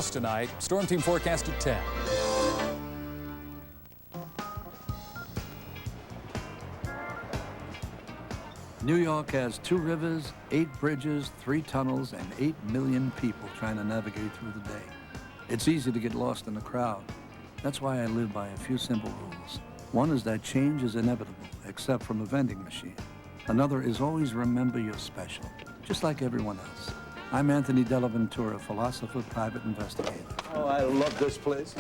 degrees tonight. Storm team forecast at 10. New York has 2 rivers, 8 bridges, 3 tunnels, and 8 million people trying to navigate through the day. It's easy to get lost in the crowd. That's why I live by a few simple rules. One is that change is inevitable, except from a vending machine. Another is always remember you're special, just like everyone else. I'm Anthony Dellaventura, philosopher, private investigator. Oh, I love this place.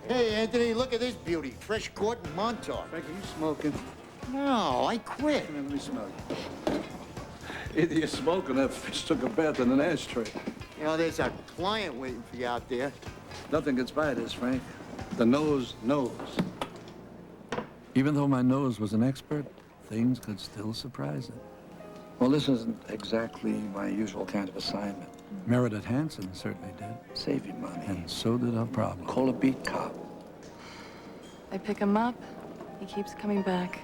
Hey, Anthony, look at this beauty. Fresh caught in Montauk. Frank, are you smoking? No, I quit. Let me smell it. Either you're smoking or fish took a bath in an ashtray. You know, there's a client waiting for you out there. Nothing gets by this, Frank. The nose knows. Even though my nose was an expert, things could still surprise it. Well, this isn't exactly my usual kind of assignment. Meredith Hanson certainly did. Save you money. And so did her problem. Call a beat cop. I pick him up. He keeps coming back.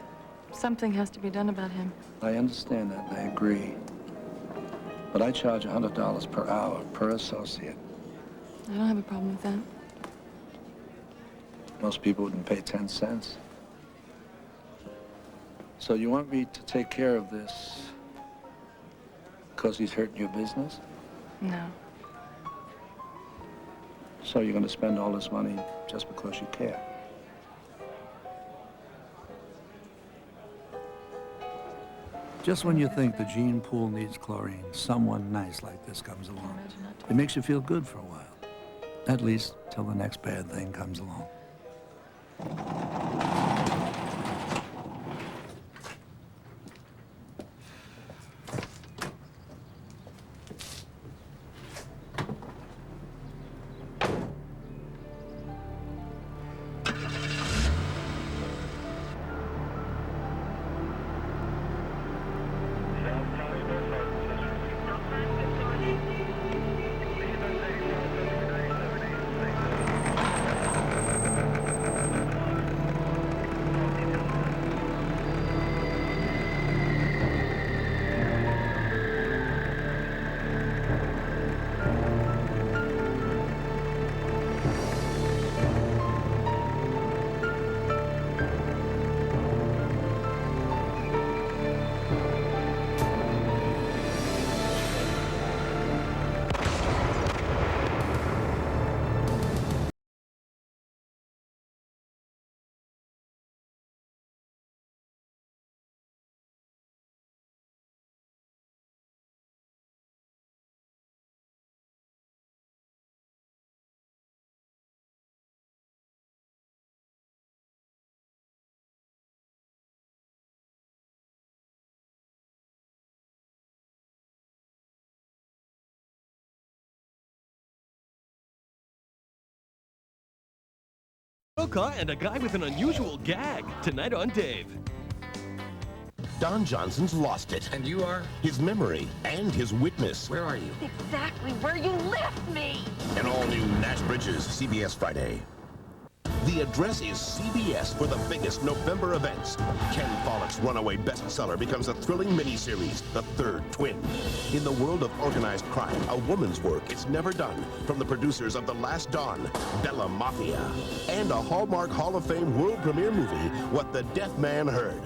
Something has to be done about him. I understand that, and I agree. But I charge $100 per hour per associate. I don't have a problem with that. Most people wouldn't pay 10 cents. So you want me to take care of this because he's hurting your business? No. So you're going to spend all this money just because you care? Just when you think the gene pool needs chlorine, someone nice like this comes along. It makes you feel good for a while. At least till the next bad thing comes along. And a guy with an unusual gag tonight on Dave. Don Johnson's lost it. And you are? His memory and his witness. Where are you? Exactly where you left me. An all-new Nash Bridges, CBS Friday. The address is CBS for the biggest November events. Ken Follett's runaway bestseller becomes a thrilling miniseries, The Third Twin. In the world of organized crime, a woman's work is never done. From the producers of The Last Dawn, Bella Mafia, and a Hallmark Hall of Fame world premiere movie, What the Deaf Man Heard.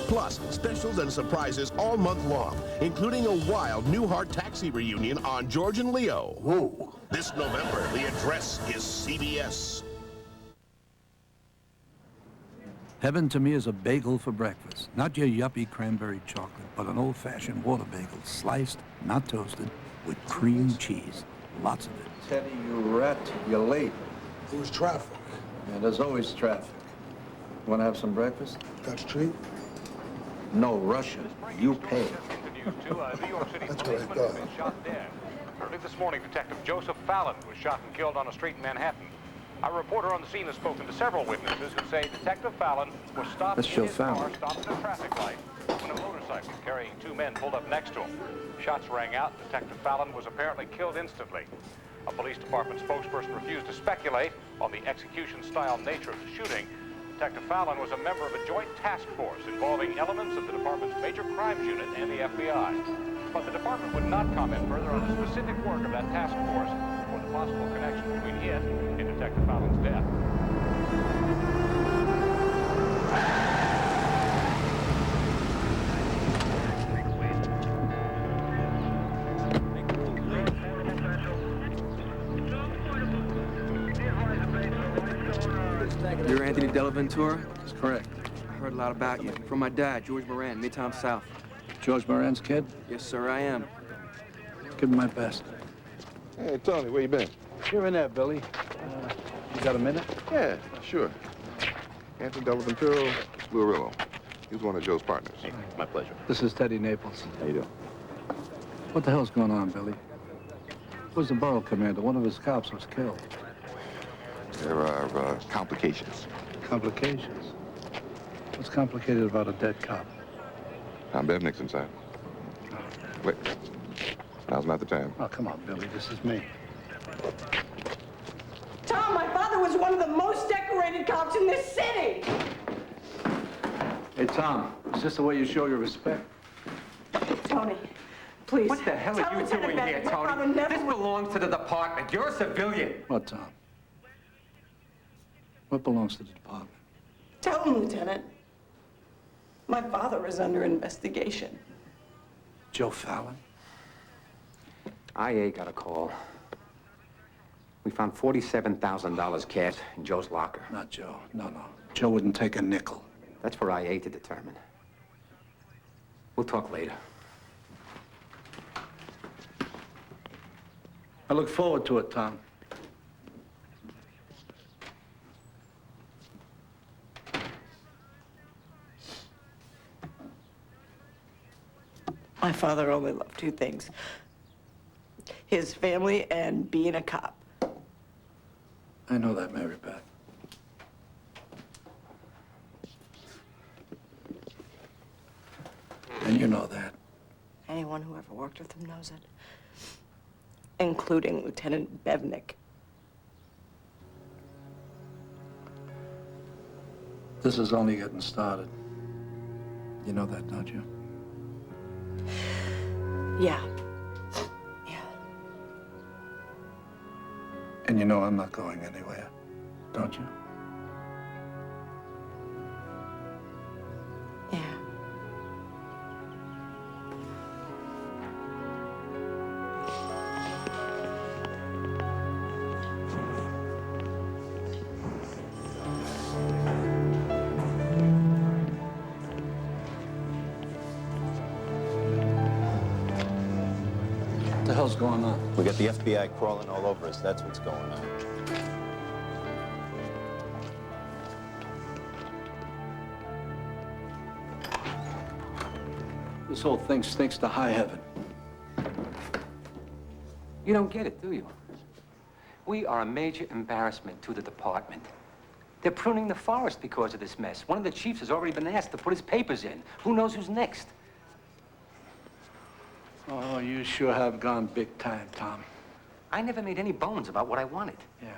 Plus, specials and surprises all month long, including a wild Newhart Taxi reunion on George and Leo. Whoa. This November, the address is CBS. Heaven to me is a bagel for breakfast. Not your yuppie cranberry chocolate, but an old-fashioned water bagel, sliced, not toasted, with cream cheese. Lots of it. Teddy, you rat, you're late. It was traffic. Yeah, there's always traffic. Want to have some breakfast? Dutch treat? No, Russia. You pay. That's what I thought. Early this morning, Detective Joseph Fallon was shot and killed on a street in Manhattan. Our reporter on the scene has spoken to several witnesses who say Detective Fallon was stopped in his car, stopped at a traffic light, when a motorcycle carrying 2 men pulled up next to him. Shots rang out. Detective Fallon was apparently killed instantly. A police department spokesperson refused to speculate on the execution-style nature of the shooting. Detective Fallon was a member of a joint task force involving elements of the department's major crimes unit and the FBI. But the department would not comment further on the specific work of that task force or the possible connection CBS in Detective Fallon's death. You're Anthony Dellaventura? That's correct. I heard a lot about you. From my dad, George Moran, Midtown South. George Moran's kid? Yes, sir, I am. Give him my best. Hey, Tony, where you been? Here and there, Billy. You got a minute? Yeah, sure. Anthony Dellaventura, Lurillo. He's one of Joe's partners. Hey, My pleasure. This is Teddy Naples. How you doing? What the hell's going on, Billy? Who's the borough commander? One of his cops was killed. There are complications. Complications? What's complicated about a dead cop? Tom Bevnick's inside. Wait. Now's not the time. Oh, come on, Billy. This is me. Tom, my father was one of the most decorated cops in this city. Hey, Tom, is this the way you show your respect? Tony, please. What the hell are you doing here, Tony? This belongs to the department. You're a civilian. What, Tom? What belongs to the department? Tell him, Lieutenant. My father is under investigation. Joe Fallon? IA got a call. We found $47,000 cash in Joe's locker. Not Joe. No. Joe wouldn't take a nickel. That's for IA to determine. We'll talk later. I look forward to it, Tom. My father only loved two things. His family and being a cop. I know that, Mary Beth. And you know that. Anyone who ever worked with him knows it. Including Lieutenant Bevnick. This is only getting started. You know that, don't you? Yeah. And you know I'm not going anywhere, don't you? Yeah. What the hell's going on? We got the FBI crawling all over us. That's what's going on. This whole thing stinks to high heaven. You don't get it, do you? We are a major embarrassment to the department. They're pruning the forest because of this mess. One of the chiefs has already been asked to put his papers in. Who knows who's next? Oh, you sure have gone big time, Tom. I never made any bones about what I wanted. Yeah.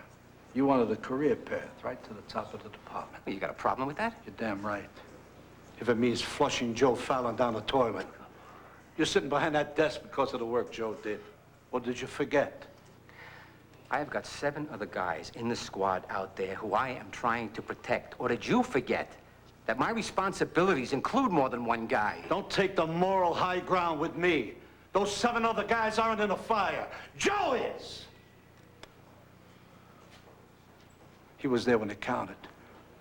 You wanted a career path right to the top of the department. Well, you got a problem with that? You're damn right. If it means flushing Joe Fallon down the toilet. You're sitting behind that desk because of the work Joe did. Or did you forget? I've got 7 other guys in the squad out there who I am trying to protect. Or did you forget that my responsibilities include more than one guy? Don't take the moral high ground with me. Those 7 other guys aren't in the fire. Joe is! He was there when it counted.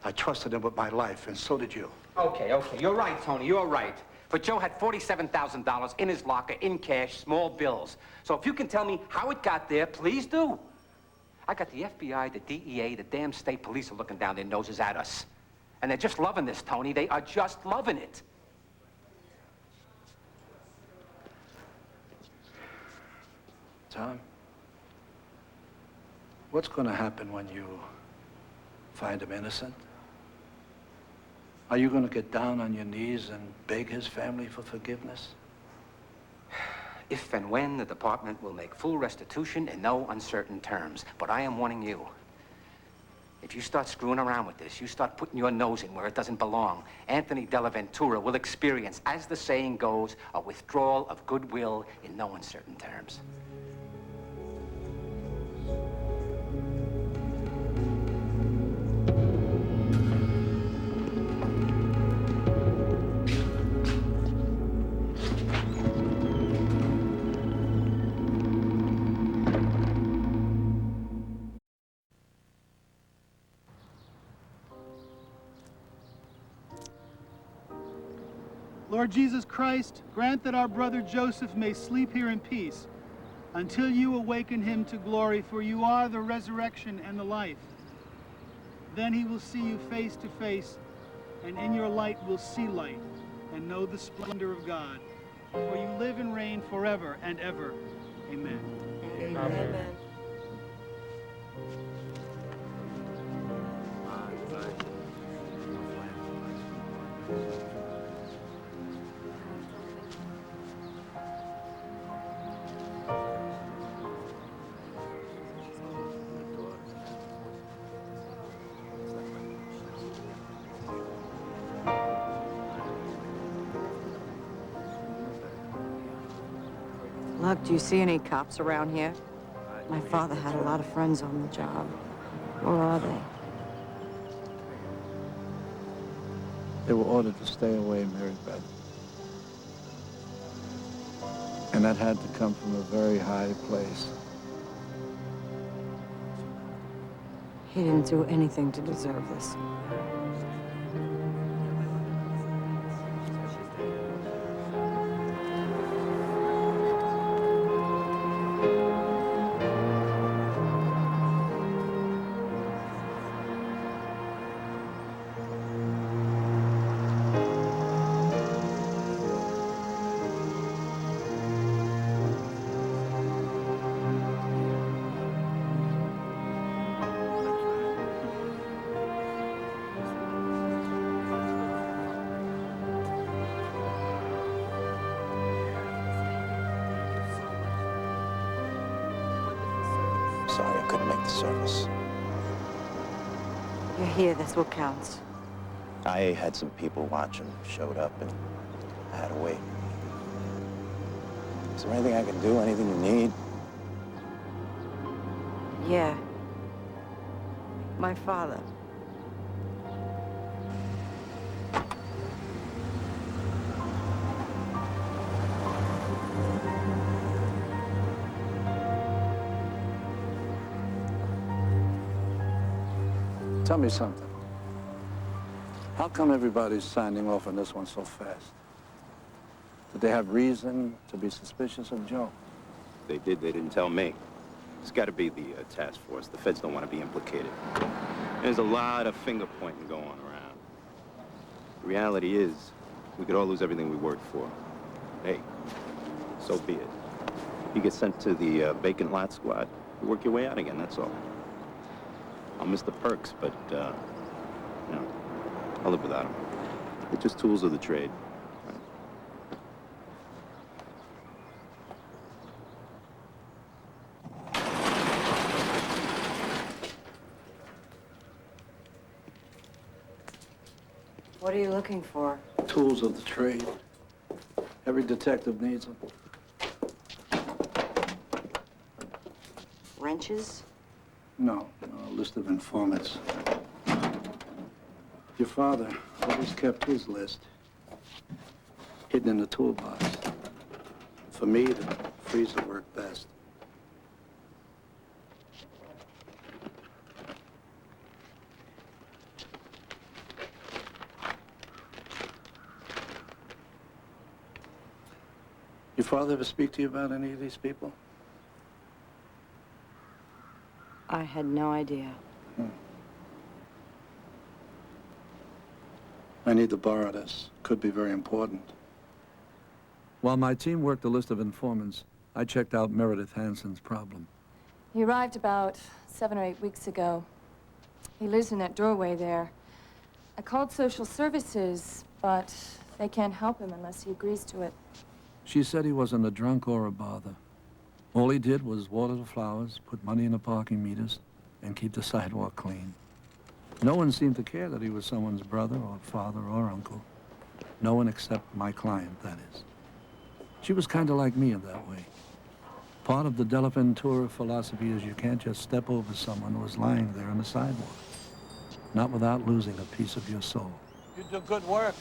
I trusted him with my life, and so did you. Okay. You're right, Tony. You're right. But Joe had $47,000 in his locker, in cash, small bills. So if you can tell me how it got there, please do. I got the FBI, the DEA, the damn state police are looking down their noses at us. And they're just loving this, Tony. They are just loving it. Tom, what's going to happen when you find him innocent? Are you going to get down on your knees and beg his family for forgiveness? If and when the department will make full restitution in no uncertain terms. But I am warning you. If you start screwing around with this, you start putting your nose in where it doesn't belong, Anthony Dellaventura will experience, as the saying goes, a withdrawal of goodwill in no uncertain terms. Lord Jesus Christ, grant that our brother Joseph may sleep here in peace until you awaken him to glory, for you are the resurrection and the life. Then he will see you face to face, and in your light will see light and know the splendor of God. For you live and reign forever and ever. Amen. Amen. Amen. Look, do you see any cops around here? My father had a lot of friends on the job. Where are they? They were ordered to stay away, Mary Beth. And that had to come from a very high place. He didn't do anything to deserve this. Sorry I couldn't make the service. You're here, that's what counts. I had some people watching, showed up, and I had to wait. Is there anything I can do? Anything you need? Yeah. My father. Tell me something. How come everybody's signing off on this one so fast? Did they have reason to be suspicious of Joe? They did. They didn't tell me. It's got to be the task force. The feds don't want to be implicated. There's a lot of finger-pointing going around. The reality is, we could all lose everything we worked for. Hey, so be it. You get sent to the vacant lot squad, you work your way out again, that's all. I'll miss the perks, but, you know, I'll live without them. They're just tools of the trade. What are you looking for? Tools of the trade. Every detective needs them. Wrenches? No, a list of informants. Your father always kept his list hidden in the toolbox. For me, the freezer worked best. Your father ever speak to you about any of these people? I had no idea. I need to borrow this. Could be very important. While my team worked the list of informants, I checked out Meredith Hanson's problem. He arrived about 7 or 8 weeks ago. He lives in that doorway there. I called social services, but they can't help him unless he agrees to it. She said he wasn't a drunk or a bother. All he did was water the flowers, put money in the parking meters, and keep the sidewalk clean. No one seemed to care that he was someone's brother or father or uncle. No one except my client, that is. She was kind of like me in that way. Part of the Dellaventura philosophy is you can't just step over someone who is lying there on the sidewalk. Not without losing a piece of your soul. You do good work.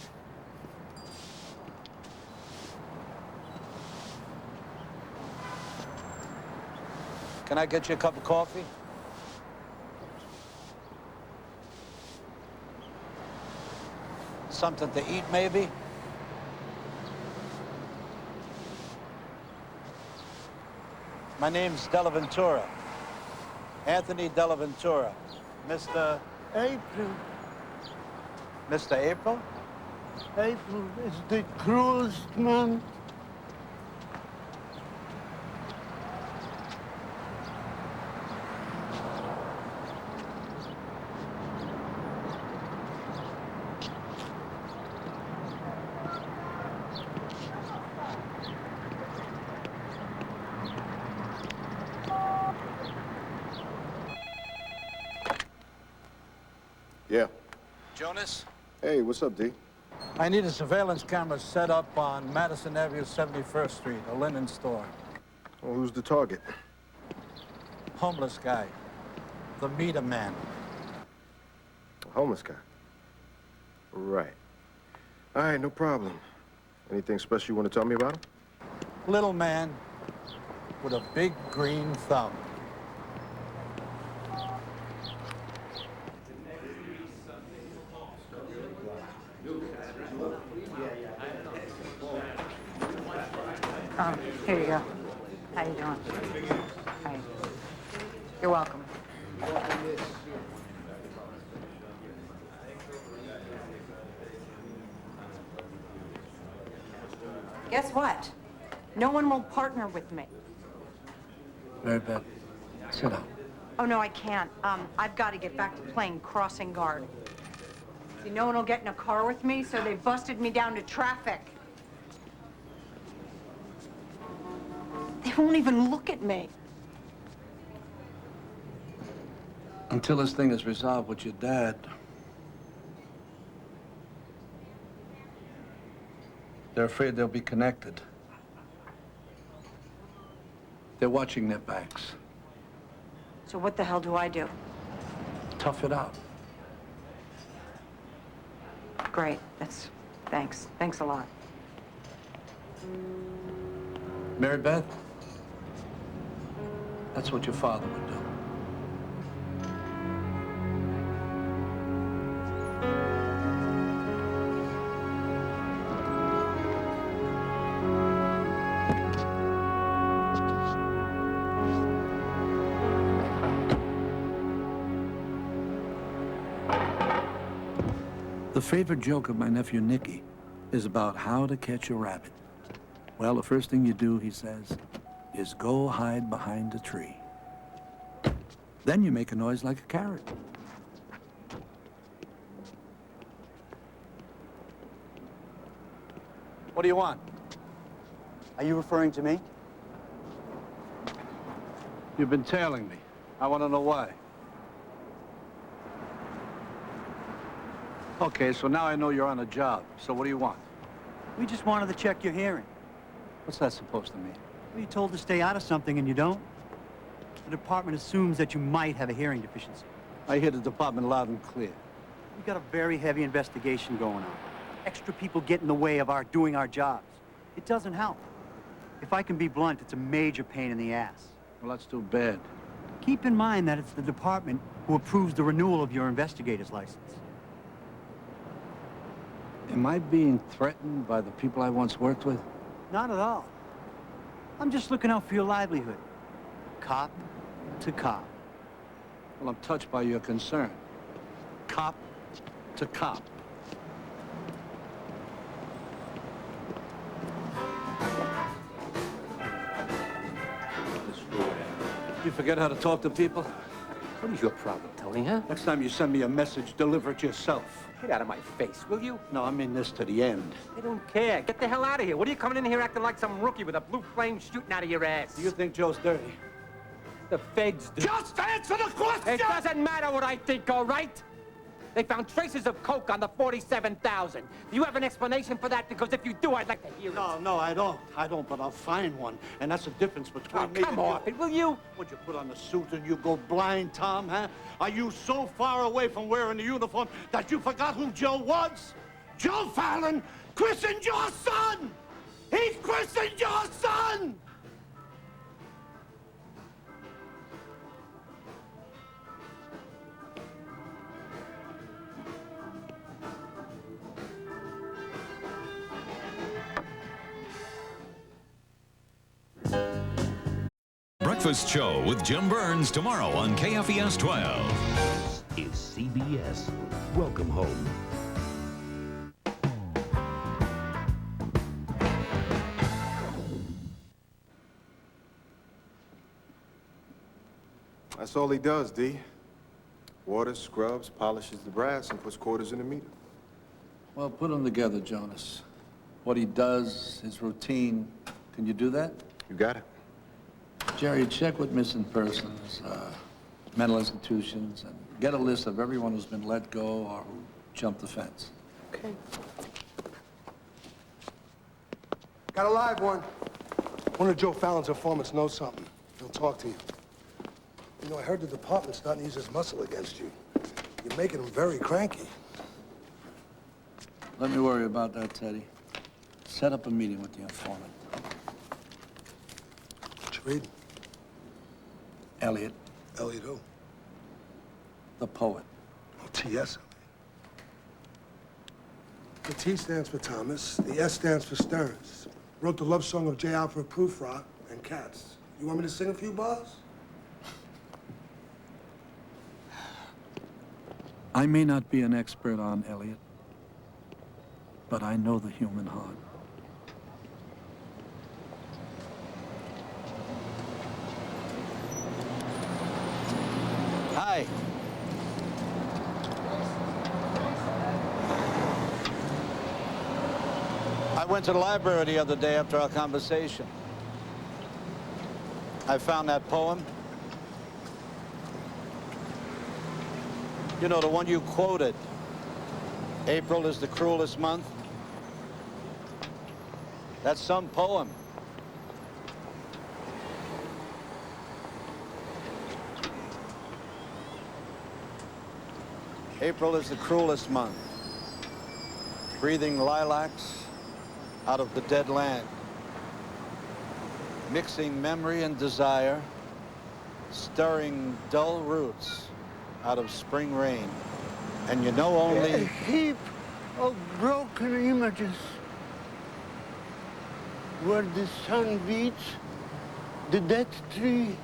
Can I get you a cup of coffee? Something to eat, maybe? My name's Dellaventura. Anthony Dellaventura. Mr. April. Mr. April? April is the cruelest month. Yeah. Jonas? Hey, what's up, D? I need a surveillance camera set up on Madison Avenue, 71st Street, a linen store. Well, who's the target? Homeless guy. The meter man. A homeless guy. Right. All right, no problem. Anything special you want to tell me about him? Little man with a big green thumb. Here you go. How you doing? Hi. You're welcome. Guess what? No one will partner with me. Very bad. Sit down. Oh, no, I can't. I've got to get back to playing crossing guard. See, no one will get in a car with me, so they busted me down to traffic. They won't even look at me. Until this thing is resolved with your dad, they're afraid they'll be connected. They're watching their backs. So what the hell do I do? Tough it out. Great. Thanks. Thanks a lot. Mary Beth? That's what your father would do. The favorite joke of my nephew Nicky is about how to catch a rabbit. Well, the first thing you do, he says, is go hide behind a tree. Then you make a noise like a carrot. What do you want? Are you referring to me? You've been tailing me. I want to know why. Okay, so now I know you're on a job. So what do you want? We just wanted to check your hearing. What's that supposed to mean? Well, you told to stay out of something and you don't. The department assumes that you might have a hearing deficiency. I hear the department loud and clear. We've got a very heavy investigation going on. Extra people get in the way of our doing our jobs. It doesn't help. If I can be blunt, it's a major pain in the ass. Well, that's too bad. Keep in mind that it's the department who approves the renewal of your investigator's license. Am I being threatened by the people I once worked with? Not at all. I'm just looking out for your livelihood. Cop to cop. Well, I'm touched by your concern. Cop to cop. You forget how to talk to people? What is your problem, Tony, huh? Next time you send me a message, deliver it yourself. Get out of my face, will you? No, I'm in this to the end. I don't care. Get the hell out of here. What are you coming in here acting like some rookie with a blue flame shooting out of your ass? Do you think Joe's dirty? The feds do. Just answer the question! It doesn't matter what I think, all right? They found traces of coke on the 47,000. Do you have an explanation for that? Because if you do, I'd like to hear it. No, I don't. But I'll find one. And that's the difference between me come off it, will you? Would you put on the suit and you go blind, Tom, huh? Are you so far away from wearing the uniform that you forgot who Joe was? Joe Fallon christened your son! He christened your son! Breakfast Show with Jim Burns tomorrow on KFES 12. This is CBS. Welcome home. That's all he does, D. Waters, scrubs, polishes the brass, and puts quarters in the meter. Well, put them together, Jonas. What he does, his routine. Can you do that? You got it. Jerry, check with missing persons, mental institutions, and get a list of everyone who's been let go or who jumped the fence. Okay. Got a live one. One of Joe Fallon's informants knows something. He'll talk to you. You know, I heard the department's starting to use his muscle against you. You're making him very cranky. Let me worry about that, Teddy. Set up a meeting with the informant. What you reading? Elliot. Elliot who? The poet. Oh, T.S. The T stands for Thomas. The S stands for Stearns. Wrote the love song of J. Alfred Prufrock and Cats. You want me to sing a few bars? I may not be an expert on Elliot, but I know the human heart. Hi. I went to the library the other day after our conversation. I found that poem. You know, the one you quoted. April is the cruelest month. That's some poem. April is the cruelest month. Breathing lilacs out of the dead land. Mixing memory and desire. Stirring dull roots out of spring rain. And you know only... A heap of broken images. Where the sun beats, the dead tree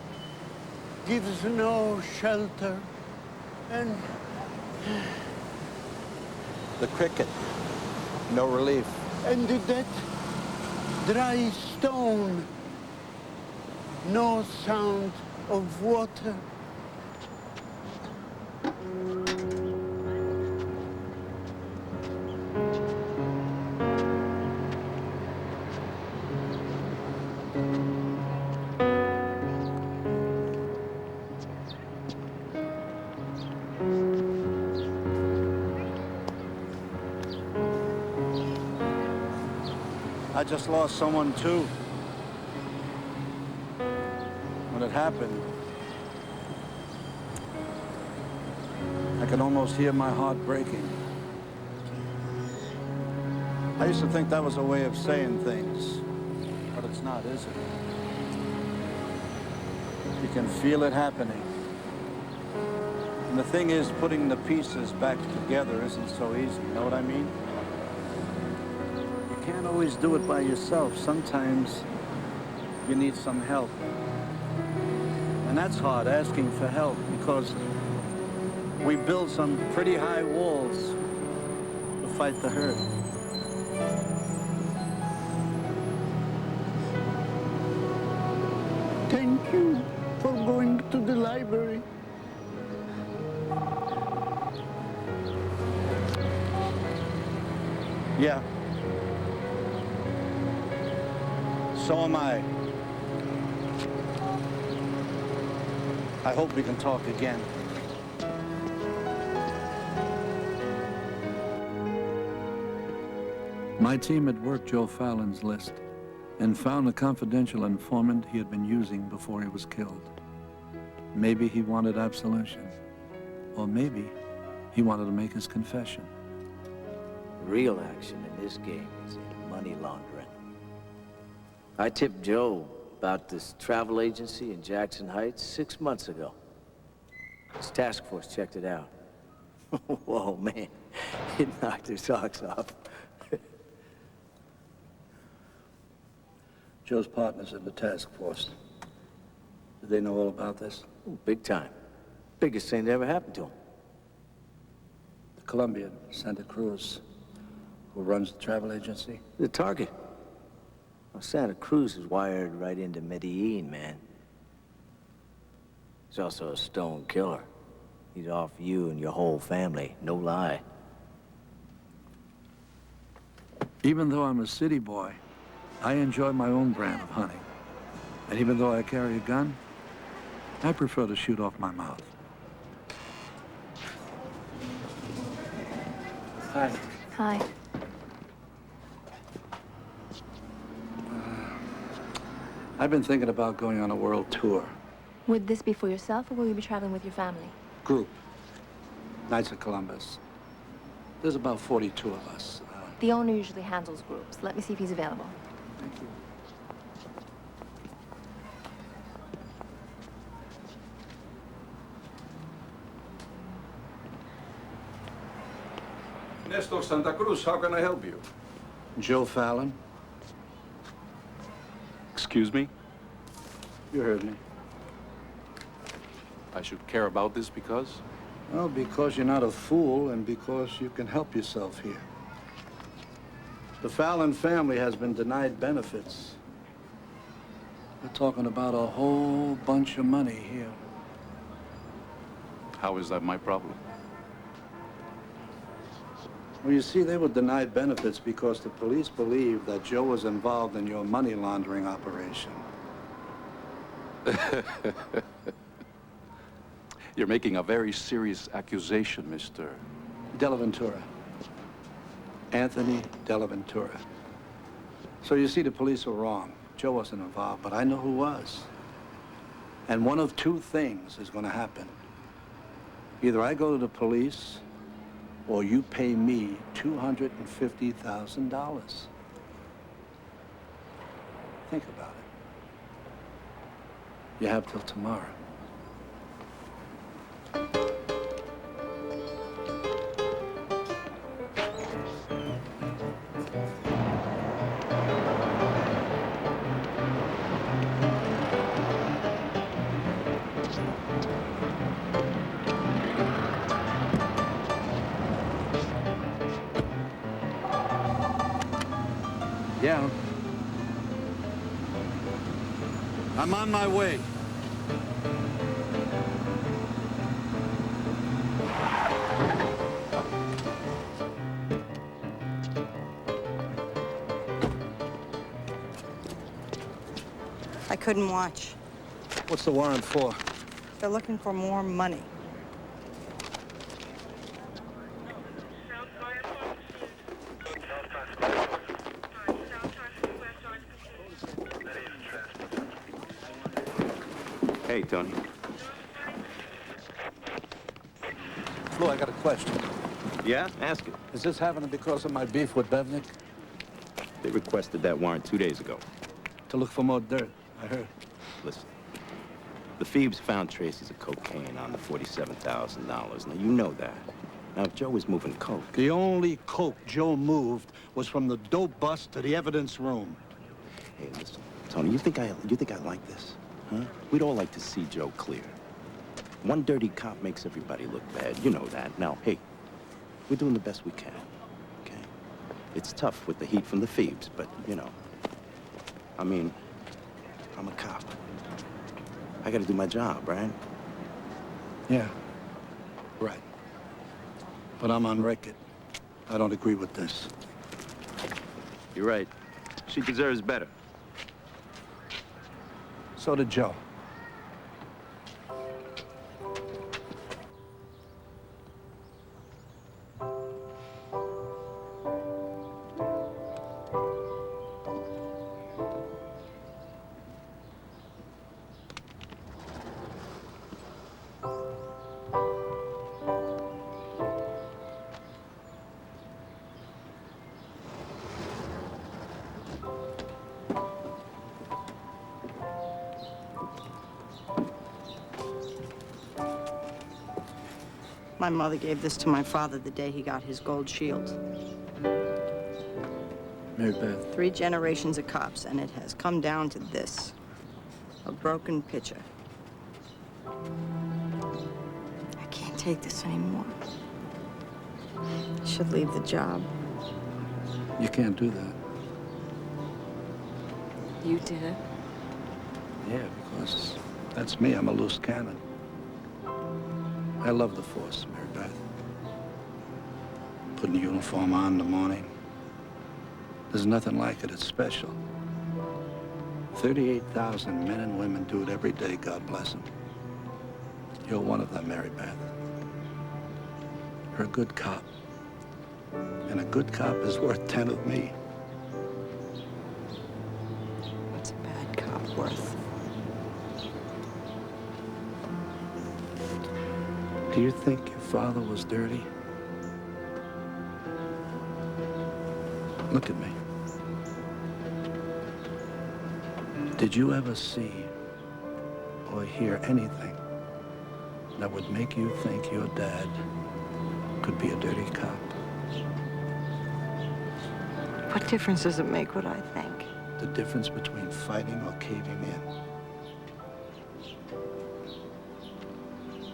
gives no shelter, and... The cricket, no relief. And the dead dry stone, no sound of water. I just lost someone too. When it happened, I could almost hear my heart breaking. I used to think that was a way of saying things, but it's not, is it? You can feel it happening. And the thing is, putting the pieces back together isn't so easy, you know what I mean? You can't always do it by yourself. Sometimes you need some help. And that's hard, asking for help, because we build some pretty high walls to fight the hurt. Thank you for going to the library. Yeah. So am I. I hope we can talk again. My team had worked Joe Fallon's list and found the confidential informant he had been using before he was killed. Maybe he wanted absolution, or maybe he wanted to make his confession. Real action in this game is in money laundering. I tipped Joe about this travel agency in Jackson Heights 6 months ago. His task force checked it out. Whoa, man, it knocked their socks off. Joe's partner's in the task force. Do they know all about this? Ooh, big time. Biggest thing that ever happened to him. The Colombian, Santa Cruz, who runs the travel agency? The target. Well, Santa Cruz is wired right into Medellin, man. He's also a stone killer. He's off you and your whole family, no lie. Even though I'm a city boy, I enjoy my own brand of hunting. And even though I carry a gun, I prefer to shoot off my mouth. Hi. Hi. I've been thinking about going on a world tour. Would this be for yourself, or will you be traveling with your family? Group. Knights of Columbus. There's about 42 of us. The owner usually handles groups. Let me see if he's available. Thank you. Nestor, Santa Cruz, how can I help you? Joe Fallon. Excuse me? You heard me. I should care about this because? Well, because you're not a fool and because you can help yourself here. The Fallon family has been denied benefits. We're talking about a whole bunch of money here. How is that my problem? Well, you see, they were denied benefits because the police believe that Joe was involved in your money laundering operation. You're making a very serious accusation, Mr. Dellaventura. Anthony Dellaventura. So you see, the police were wrong. Joe wasn't involved, but I know who was. And one of two things is going to happen. Either I go to the police, or you pay me $250,000. Think about it. You have till tomorrow. Yeah. I'm on my way. I couldn't watch. What's the warrant for? They're looking for more money. Hey, Tony. Flo, I got a question. Yeah? Ask it. Is this happening because of my beef with Bevnick? They requested that warrant 2 days ago. To look for more dirt, I heard. Listen. The Phoebes found traces of cocaine on the $47,000. Now, you know that. Now, if Joe was moving coke... The only coke Joe moved was from the dope bust to the evidence room. Hey, listen, Tony, you think I like this? Huh? We'd all like to see Joe clear. One dirty cop makes everybody look bad. You know that. Now, hey, we're doing the best we can, okay? It's tough with the heat from the Phoebes, but, you know, I mean, I'm a cop. I gotta do my job, right? Yeah, right. But I'm on record. I don't agree with this. You're right. She deserves better. So did Joe. My mother gave this to my father the day he got his gold shield. Mary Beth. 3 generations of cops, and it has come down to this. A broken pitcher. take this anymore. I should leave the job. You can't do that. You did it. Yeah, because that's me. I'm a loose cannon. I love the force, Mary Beth. Putting the uniform on in the morning. There's nothing like it. It's special. 38,000 men and women do it every day, God bless them. You're one of them, Mary Beth. You're a good cop. And a good cop is worth 10 of me. What's a bad cop worth? Do you think your father was dirty? Look at me. Did you ever see or hear anything that would make you think your dad could be a dirty cop? What difference does it make what I think? The difference between fighting or caving in.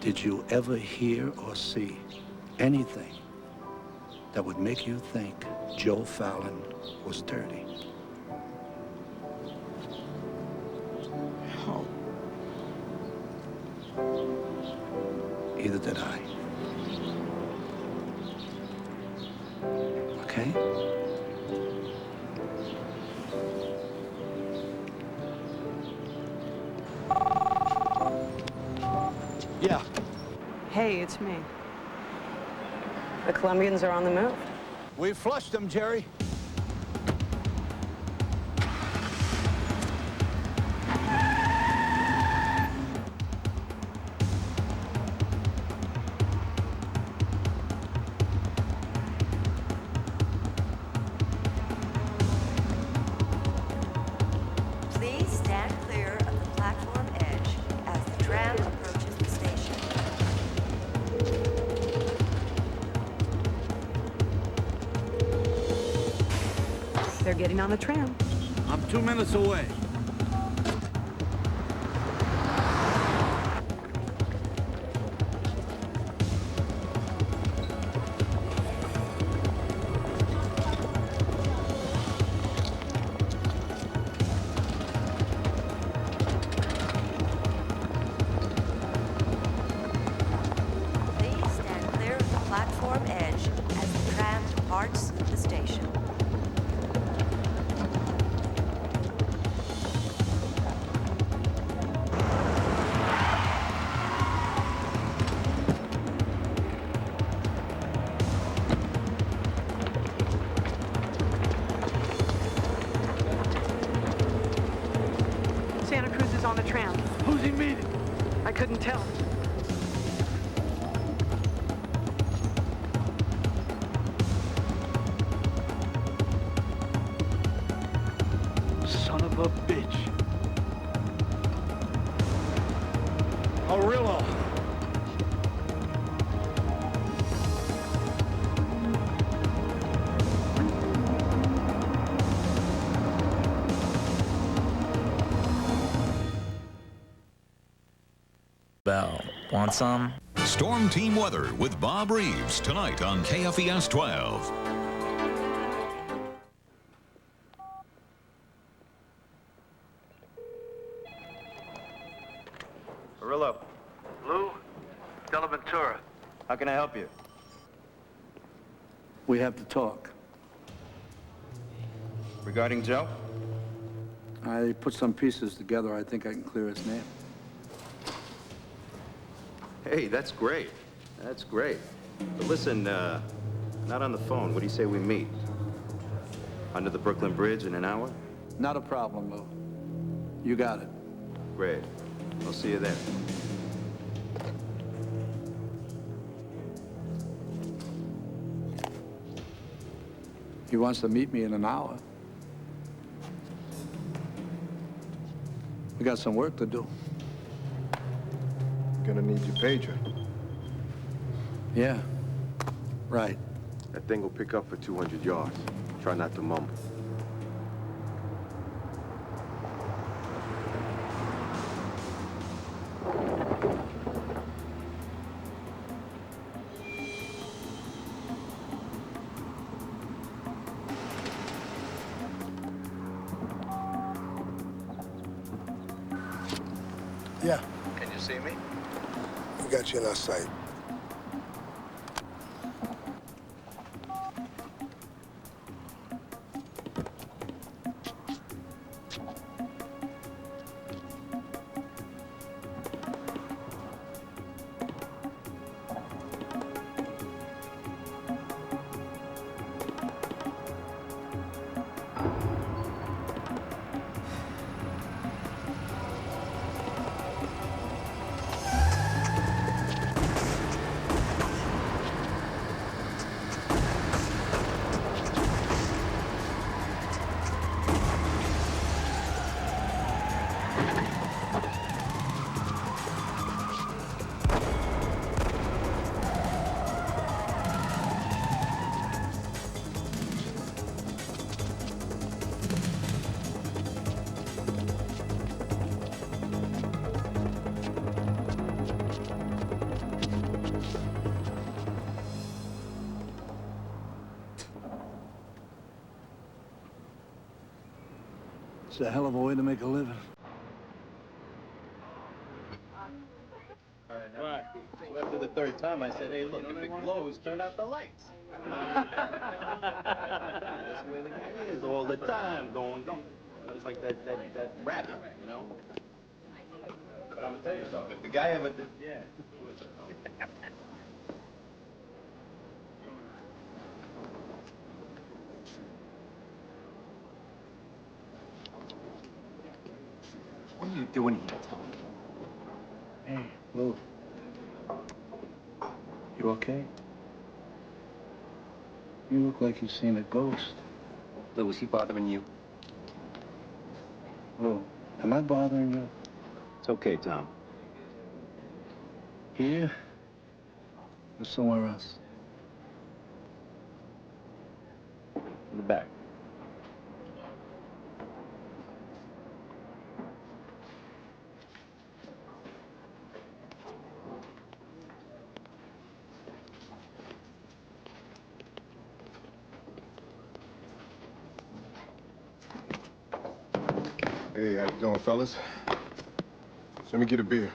Did you ever hear or see anything that would make you think Joe Fallon was dirty? No. Either did I. Okay? Yeah. Hey, it's me. The Colombians are on the move. We flushed them, Jerry. Please stand clear of the platform edge as the tram approaches the station. They're getting on the tram. I'm 2 minutes away. Please stand clear of the platform edge as the tram departs the station. Santa Cruz is on the tram. Who's he meeting? I couldn't tell. Son of a bitch. Arillo. Bell, want some? Storm Team Weather with Bob Reeves tonight on KFES 12. Arillo, Lou, Dellaventura. how can I help you? We have to talk. Regarding Joe? I put some pieces together. I think I can clear his name. Hey, that's great. That's great. But listen, not on the phone. What do you say we meet? Under the Brooklyn Bridge in an hour? Not a problem, Lou. You got it. Great. I'll see you there. He wants to meet me in an hour. We got some work to do. Gonna need your pager. Yeah, right. That thing will pick up for 200 yards. Try not to mumble. see me? We got you in our sight. It's a hell of a way to make a living. Right. So after the third time, I said, hey, look, if it glows, turn out the lights. That's the way the guy is all the time, going. It's like that rabbit, you know? But I'm gonna tell you something. If the guy ever did, yeah. What are you doing here, Tom? Hey, Lou. You okay? You look like you've seen a ghost. Lou, is he bothering you? Lou, am I bothering you? It's okay, Tom. Here? Or somewhere else? In the back. Hey, how you doing, fellas? Let me get a beer.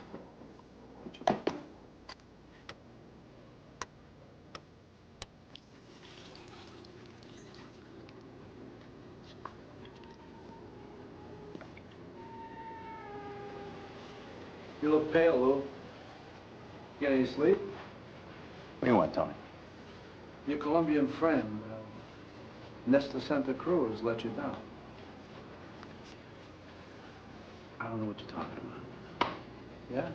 You look pale, Lou. Get any sleep? What do you want, Tony? Your Colombian friend, Nestor Santa Cruz, let you down. I don't know what you're talking about. Yeah?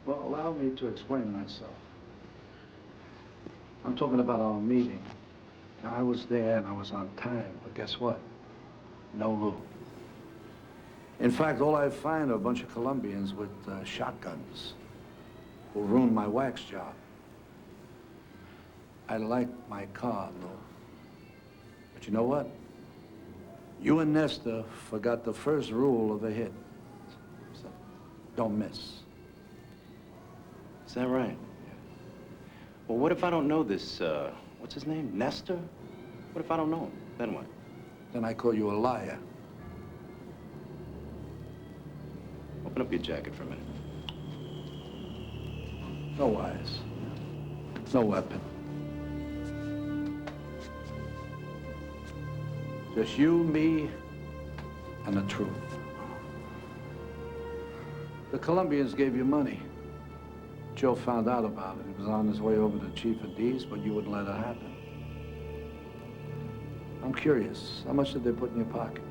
Well, allow me to explain myself. I'm talking about our meeting. Now, I was there and I was on time, but guess what? No Lou. In fact, all I find are a bunch of Colombians with shotguns who ruined my wax job. I like my car, Lou. But you know what? You and Nestor forgot the first rule of a hit. So, don't miss. Is that right? Well, what if I don't know this, what's his name? Nestor? What if I don't know him? Then what? Then I call you a liar. Open up your jacket for a minute. No wires. No weapon. Just you, me, and the truth. The Colombians gave you money. Joe found out about it. He was on his way over to Chief of D's, but you wouldn't let it happen. I'm curious, how much did they put in your pocket?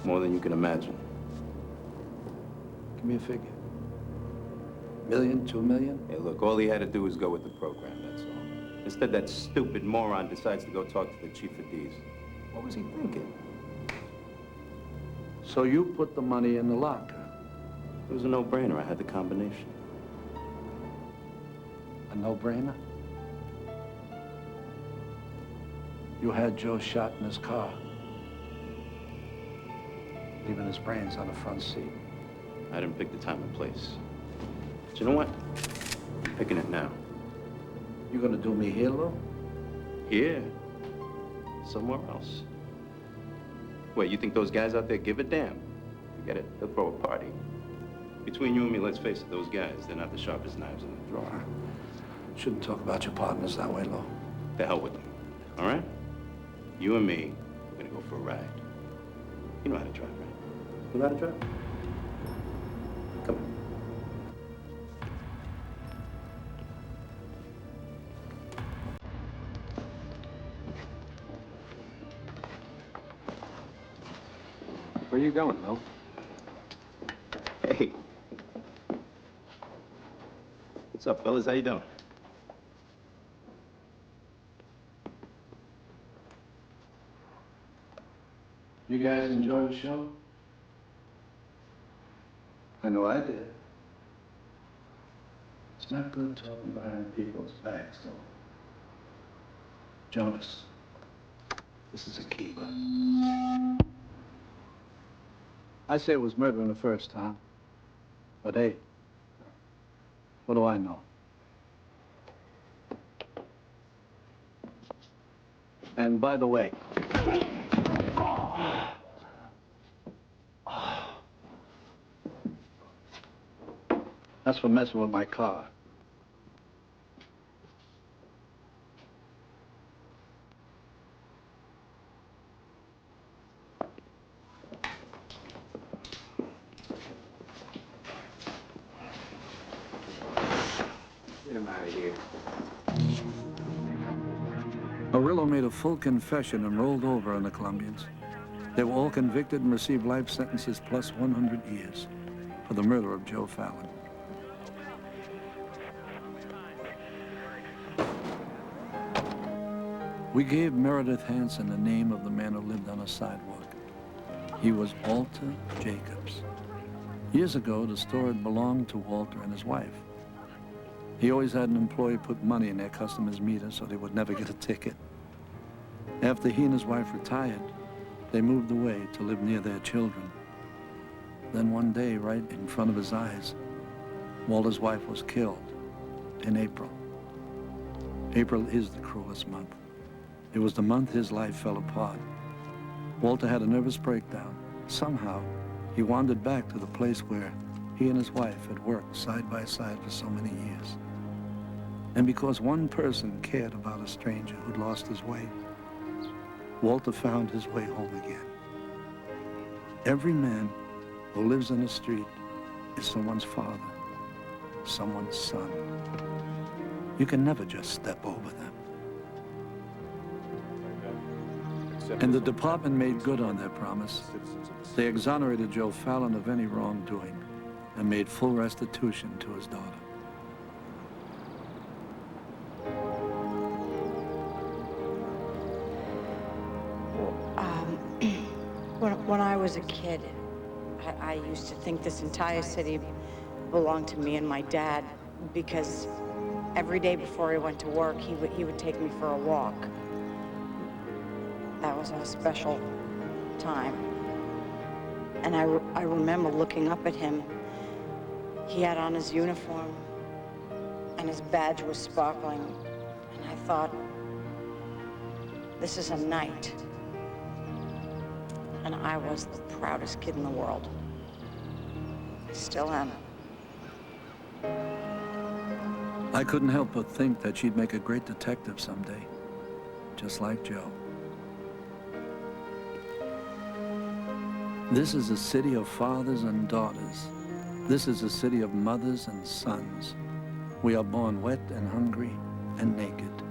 More than you can imagine. Give me a figure. $1 million, $2 million? Hey, look, all he had to do was go with the program, that's all. Instead, that stupid moron decides to go talk to the Chief of D's. What was he thinking? So you put the money in the locker? It was a no-brainer. I had the combination. A no-brainer? You had Joe shot in his car, leaving his brains on the front seat. I didn't pick the time and place. But you know what? I'm picking it now. You gonna do me here, Lou? Here? Somewhere else. Wait, you think those guys out there give a damn? Forget it. They'll throw a party. Between you and me, let's face it, those guys, they're not the sharpest knives in the drawer. Shouldn't talk about your partners that way, Lo. The hell with them. All right? You and me, we're gonna go for a ride. You know how to drive, right? You know how to drive? Come on. Where are you going, Lo? Hey. What's up, fellas? How you doing? You guys enjoy the show? I know I did. It's not good talking behind people's backs, though. Jonas, this is a keeper. I say it was murder in the first time. But hey, what do I know? And by the way, that's for messing with my car. Get him out of here. Arillo made a full confession and rolled over on the Colombians. They were all convicted and received life sentences plus 100 years for the murder of Joe Fallon. We gave Meredith Hanson the name of the man who lived on a sidewalk. He was Walter Jacobs. Years ago, the store had belonged to Walter and his wife. He always had an employee put money in their customers' meter so they would never get a ticket. After he and his wife retired, they moved away to live near their children. Then one day, right in front of his eyes, Walter's wife was killed in April. April is the cruelest month. It was the month his life fell apart. Walter had a nervous breakdown. Somehow, he wandered back to the place where he and his wife had worked side by side for so many years. And because one person cared about a stranger who'd lost his way, Walter found his way home again. Every man who lives in a street is someone's father, someone's son. You can never just step over them. And the department made good on their promise. They exonerated Joe Fallon of any wrongdoing and made full restitution to his daughter. When I was a kid, I used to think this entire city belonged to me and my dad because every day before he went to work, he would take me for a walk. That was our special time. And I remember looking up at him. He had on his uniform, and his badge was sparkling. And I thought, this is a knight. And I was the proudest kid in the world. I still am. I couldn't help but think that she'd make a great detective someday, just like Joe. This is a city of fathers and daughters. This is a city of mothers and sons. We are born wet and hungry and naked.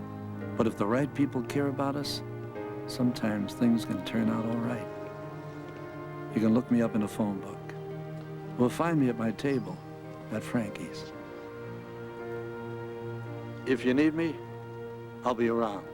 But if the right people care about us, sometimes things can turn out all right. You can look me up in a phone book, or find me at my table at Frankie's. If you need me, I'll be around.